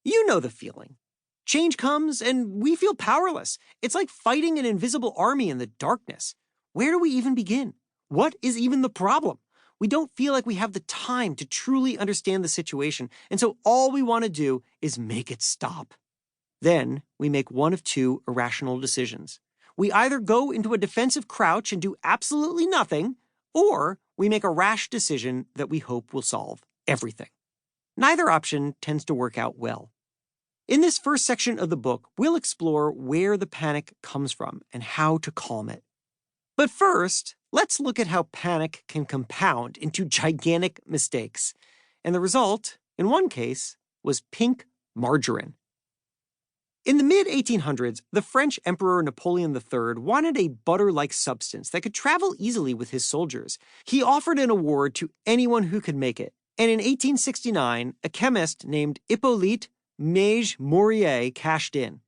You know the feeling. Change comes and we feel powerless. It's like fighting an invisible army in the darkness. Where do we even begin? What is even the problem? We don't feel like we have the time to truly understand the situation, and so all we want to do is make it stop. Then we make one of two irrational decisions. We either go into a defensive crouch and do absolutely nothing, or we make a rash decision that we hope will solve everything. Neither option tends to work out well. In this first section of the book, we'll explore where the panic comes from and how to calm it. But first, let's look at how panic can compound into gigantic mistakes. And the result, in one case, was pink margarine. In the mid-1800s, the French Emperor Napoleon III wanted a butter-like substance that could travel easily with his soldiers. He offered an award to anyone who could make it. And in 1869, a chemist named Hippolyte Mage Morier cashed in.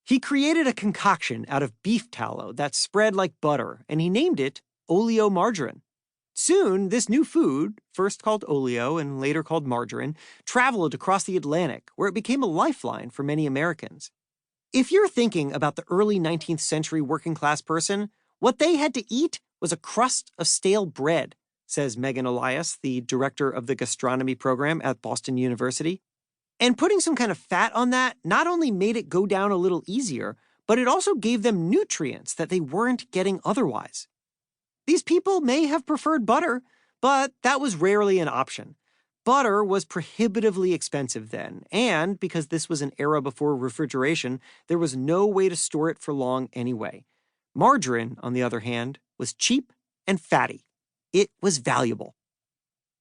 He created a concoction out of beef tallow that spread like butter, and he named it oleomargarine. Soon, this new food, first called oleo and later called margarine, traveled across the Atlantic, where it became a lifeline for many Americans. If you're thinking about the early 19th century working-class person, what they had to eat was a crust of stale bread, says Megan Elias, the director of the gastronomy program at Boston University. And putting some kind of fat on that not only made it go down a little easier, but it also gave them nutrients that they weren't getting otherwise. These people may have preferred butter, but that was rarely an option. Butter was prohibitively expensive then, and because this was an era before refrigeration, there was no way to store it for long anyway. Margarine, on the other hand, was cheap and fatty. It was valuable.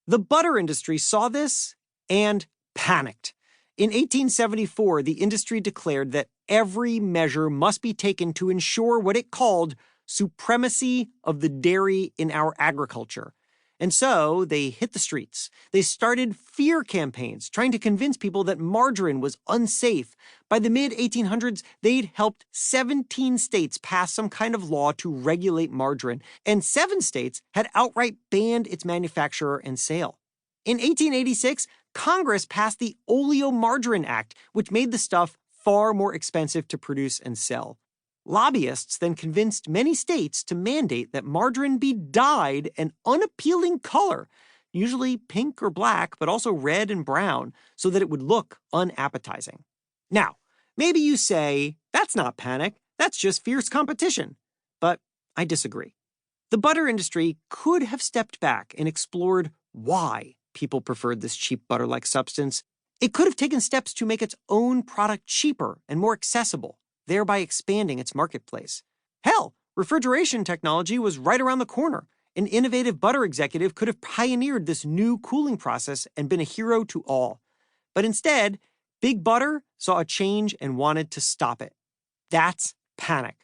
The butter industry saw this and panicked. In 1874, the industry declared that every measure must be taken to ensure what it called supremacy of the dairy in our agriculture. And so they hit the streets. They started fear campaigns, trying to convince people that margarine was unsafe. By the mid-1800s, they'd helped 17 states pass some kind of law to regulate margarine, and 7 states had outright banned its manufacture and sale. In 1886, Congress passed the Oleomargarine Act, which made the stuff far more expensive to produce and sell. Lobbyists then convinced many states to mandate that margarine be dyed an unappealing color, usually pink or black, but also red and brown, so that it would look unappetizing. Now, maybe you say, that's not panic, that's just fierce competition. But I disagree. The butter industry could have stepped back and explored why people preferred this cheap butter-like substance. It could have taken steps to make its own product cheaper and more accessible, thereby expanding its marketplace. Hell, refrigeration technology was right around the corner. An innovative butter executive could have pioneered this new cooling process and been a hero to all. But instead, Big Butter saw a change and wanted to stop it. That's panic.